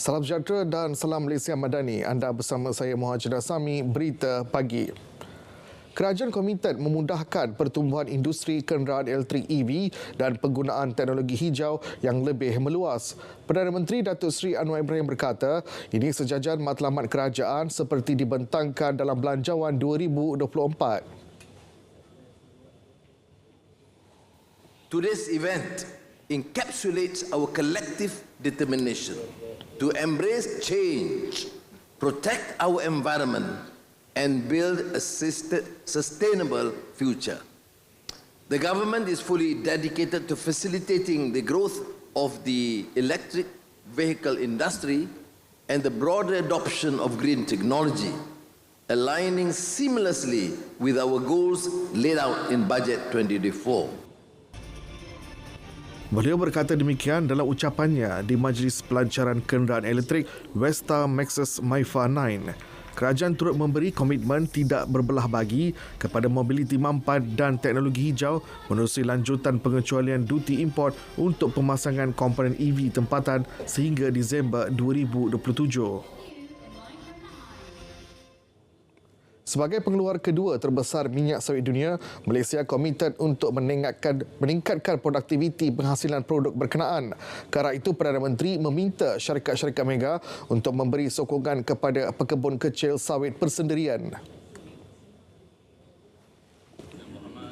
Salam sejahtera dan salam Malaysia Madani. Anda bersama saya Muhajir Dasami, Berita Pagi. Kerajaan komited memudahkan pertumbuhan industri kenderaan elektrik EV dan penggunaan teknologi hijau yang lebih meluas. Perdana Menteri Datuk Seri Anwar Ibrahim berkata, ini sejajar matlamat kerajaan seperti dibentangkan dalam Belanjawan 2024. Today's event encapsulates our collective determination to embrace change, protect our environment, and build a sustainable future. The government is fully dedicated to facilitating the growth of the electric vehicle industry and the broader adoption of green technology, aligning seamlessly with our goals laid out in Budget 2024. Beliau berkata demikian dalam ucapannya di Majlis Pelancaran Kenderaan Elektrik Westa Maxus MIFA 9. Kerajaan turut memberi komitmen tidak berbelah bagi kepada mobiliti mampan dan teknologi hijau menerusi lanjutan pengecualian duty import untuk pemasangan komponen EV tempatan sehingga Disember 2027. Sebagai pengeluar kedua terbesar minyak sawit dunia, Malaysia komited untuk meningkatkan produktiviti penghasilan produk berkenaan. Kerana itu, Perdana Menteri meminta syarikat-syarikat mega untuk memberi sokongan kepada pekebun kecil sawit persendirian.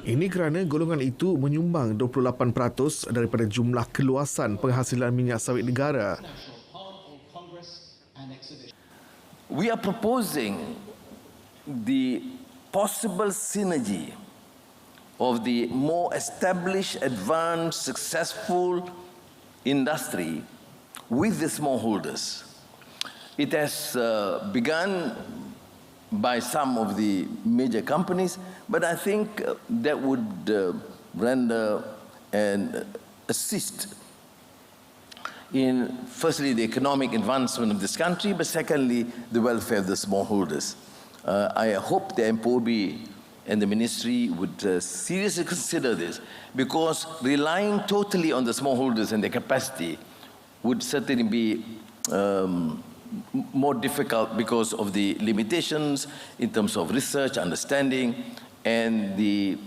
Ini kerana golongan itu menyumbang 28% daripada jumlah keluasan penghasilan minyak sawit negara. We are proposing the possible synergy of the more established, advanced, successful industry with the smallholders. It has begun by some of the major companies, but I think that would render and assist in, firstly, the economic advancement of this country, but secondly, the welfare of the smallholders. I hope the MPOB and the ministry would seriously consider this, because relying totally on the smallholders and their capacity would certainly be more difficult because of the limitations in terms of research, understanding, and the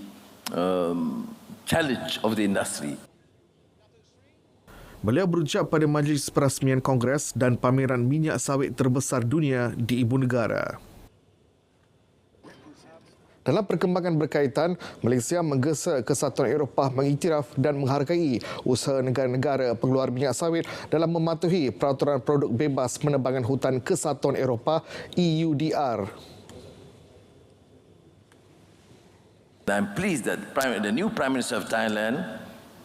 challenge of the industry. Beliau berucap pada Majlis Perasmian Kongres dan pameran minyak sawit terbesar dunia di Ibu Negara. Dalam perkembangan berkaitan, Malaysia menggesa Kesatuan Eropah mengiktiraf dan menghargai usaha negara-negara pengeluar minyak sawit dalam mematuhi Peraturan Produk Bebas Penebangan Hutan Kesatuan Eropah EUDR. I'm pleased that the new Prime Minister of Thailand,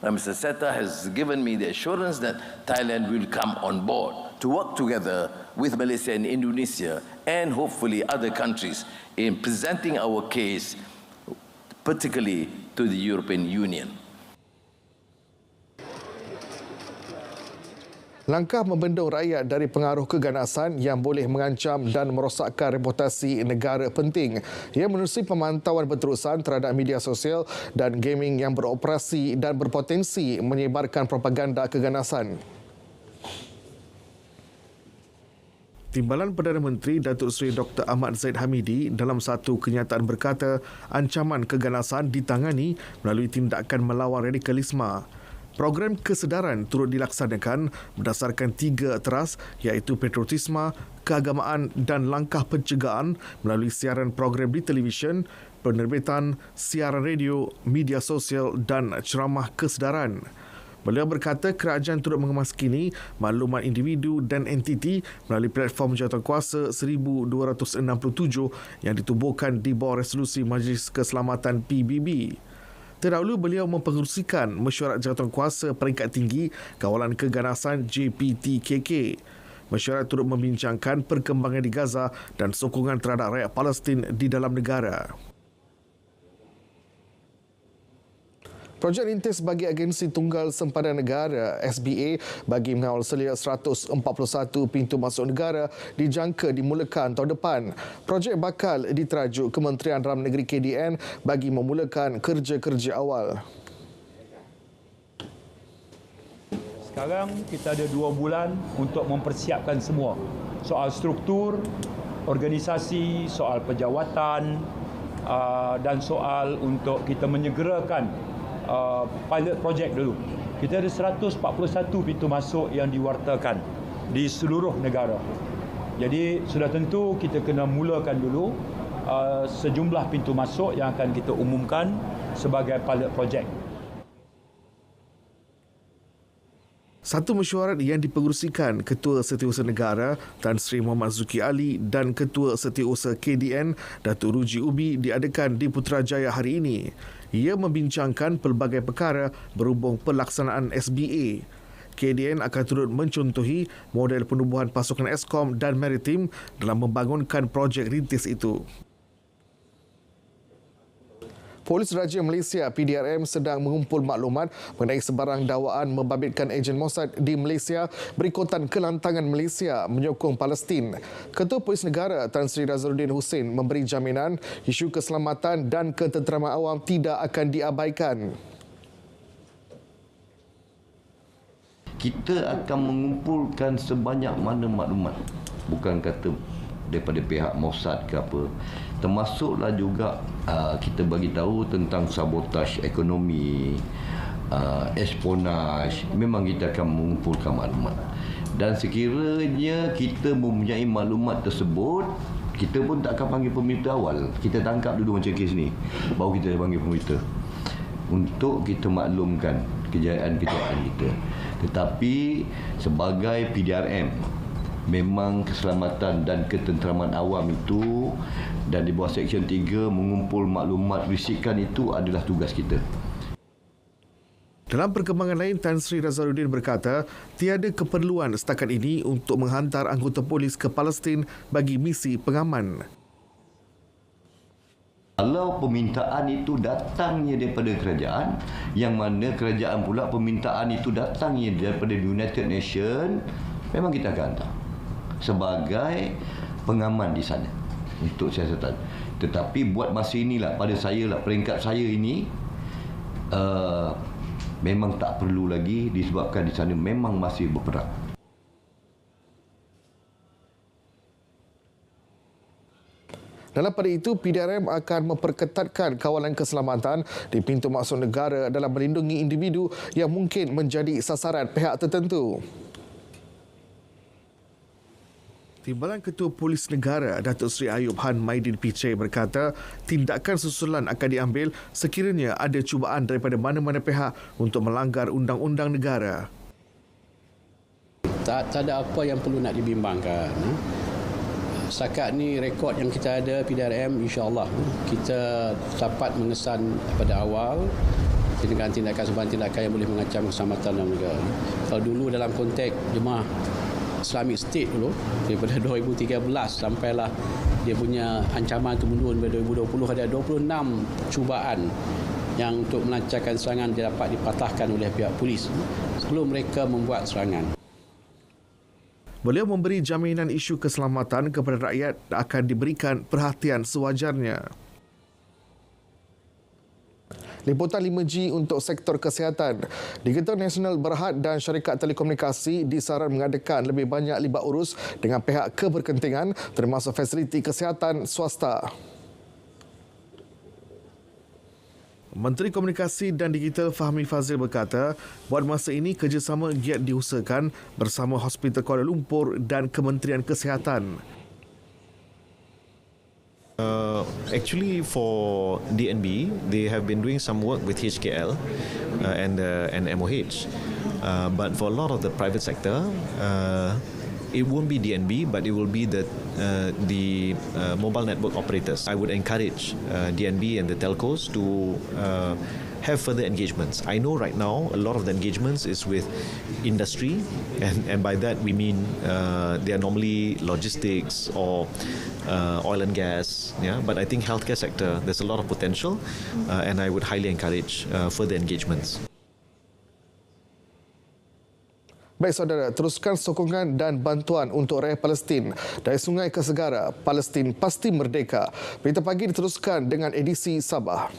Prime Minister Seta, has given me the assurance that Thailand will come on board to work together with Malaysia and Indonesia and hopefully other countries in presenting our case, particularly to the European Union. Langkah membendung rakyat dari pengaruh keganasan yang boleh mengancam dan merosakkan reputasi negara penting. Ia menerusi pemantauan berterusan terhadap media sosial dan gaming yang beroperasi dan berpotensi menyebarkan propaganda keganasan. Timbalan Perdana Menteri Datuk Seri Dr. Ahmad Zahid Hamidi dalam satu kenyataan berkata ancaman keganasan ditangani melalui tindakan melawan radikalisme. Program kesedaran turut dilaksanakan berdasarkan 3 teras iaitu patriotisme, keagamaan dan langkah pencegahan melalui siaran program di televisyen, penerbitan, siaran radio, media sosial dan ceramah kesedaran. Beliau berkata kerajaan turut mengemaskini maklumat individu dan entiti melalui platform jawatankuasa 1267 yang ditubuhkan di bawah resolusi Majlis Keselamatan PBB. Terdahulu beliau mempengerusikan mesyuarat jawatankuasa peringkat tinggi kawalan keganasan JPTKK. Mesyuarat turut membincangkan perkembangan di Gaza dan sokongan terhadap rakyat Palestin di dalam negara. Projek rintis bagi Agensi Tunggal Sempadan Negara SBA bagi mengawal selia 141 pintu masuk negara dijangka dimulakan tahun depan. Projek bakal diterajuk Kementerian Dalam Negeri KDN bagi memulakan kerja-kerja awal. Sekarang kita ada 2 bulan untuk mempersiapkan semua. Soal struktur, organisasi, soal pejawatan dan soal untuk kita menyegerakan pilot project dulu. Kita ada 141 pintu masuk yang diwartakan di seluruh negara. Jadi sudah tentu kita kena mulakan dulu sejumlah pintu masuk yang akan kita umumkan sebagai pilot project. Satu mesyuarat yang dipengerusikan Ketua Setiausaha Negara Tan Sri Muhammad Zuki Ali dan Ketua Setiausaha KDN Datuk Ruji Ubi diadakan di Putrajaya hari ini. Ia membincangkan pelbagai perkara berhubung pelaksanaan SBA. KDN akan turut mencontohi model penubuhan pasukan Eskom dan Maritim dalam membangunkan projek rintis itu. Polis Raja Malaysia PDRM sedang mengumpul maklumat mengenai sebarang dakwaan membabitkan ejen Mossad di Malaysia berikutan kelantangan Malaysia menyokong Palestin. Ketua Polis Negara Tan Sri Nazaruddin Hussein memberi jaminan isu keselamatan dan ketenteraman awam tidak akan diabaikan. Kita akan mengumpulkan sebanyak mana maklumat, bukan kata daripada pihak Mossad ke apa, termasuklah juga kita bagi tahu tentang sabotaj ekonomi, espionage. Memang kita akan mengumpulkan maklumat, dan sekiranya kita mempunyai maklumat tersebut, kita pun tak akan panggil pemberita awal. Kita tangkap dulu macam kes ni, baru kita panggil pemberita untuk kita maklumkan kejayaan-kejayaan kita. Tetapi sebagai PDRM, memang keselamatan dan ketenteraman awam itu, dan di bawah Seksyen 3 mengumpul maklumat bisikan itu adalah tugas kita. Dalam perkembangan lain, Tan Sri Nazaruddin berkata, tiada keperluan setakat ini untuk menghantar anggota polis ke Palestin bagi misi pengaman. Kalau permintaan itu datangnya daripada kerajaan, yang mana kerajaan pula permintaan itu datangnya daripada United Nations, memang kita akan hantar sebagai pengaman di sana untuk siasatan. Tetapi buat masa inilah, pada saya lah, peringkat saya ini memang tak perlu lagi, disebabkan di sana memang masih berperang. Dalam pada itu, PDRM akan memperketatkan kawalan keselamatan di pintu masuk negara dalam melindungi individu yang mungkin menjadi sasaran pihak tertentu. Timbalan Ketua Polis Negara Datuk Seri Ayub Han Maidin Pichai berkata, tindakan susulan akan diambil sekiranya ada cubaan daripada mana-mana pihak untuk melanggar undang-undang negara. Tak ada apa yang perlu nak dibimbangkan. Setakat ni rekod yang kita ada PDRM, insya-Allah kita dapat mengesan pada awal tindakan-tindakan sebarang tindakan yang boleh mengancam keselamatan dalam negara. Kalau dulu dalam konteks Jemaah Islamic State dulu, daripada 2013 sampailah dia punya ancaman kemunduran pada 2020, ada 26 cubaan yang untuk melancarkan serangan dia dapat dipatahkan oleh pihak polis sebelum mereka membuat serangan. Beliau memberi jaminan isu keselamatan kepada rakyat akan diberikan perhatian sewajarnya. Liputan 5G untuk sektor kesihatan. Digital Nasional Berhad dan syarikat telekomunikasi disaran mengadakan lebih banyak libat urus dengan pihak keberkentingan termasuk fasiliti kesihatan swasta. Menteri Komunikasi dan Digital Fahmi Fazil berkata, buat masa ini kerjasama giat diusahakan bersama Hospital Kuala Lumpur dan Kementerian Kesihatan. Actually, for DNB, they have been doing some work with HKL and MOH. But for a lot of the private sector, it won't be DNB, but it will be the mobile network operators. I would encourage DNB and the telcos to have further engagements. I know right now a lot of the engagements is with industry, and by that we mean they are normally logistics or oil and gas. Yeah, but I think healthcare sector there's a lot of potential, and I would highly encourage further engagements. Baik saudara, teruskan sokongan dan bantuan untuk rakyat Palestin. Dari sungai ke segara, Palestin pasti merdeka. Berita pagi diteruskan dengan edisi Sabah.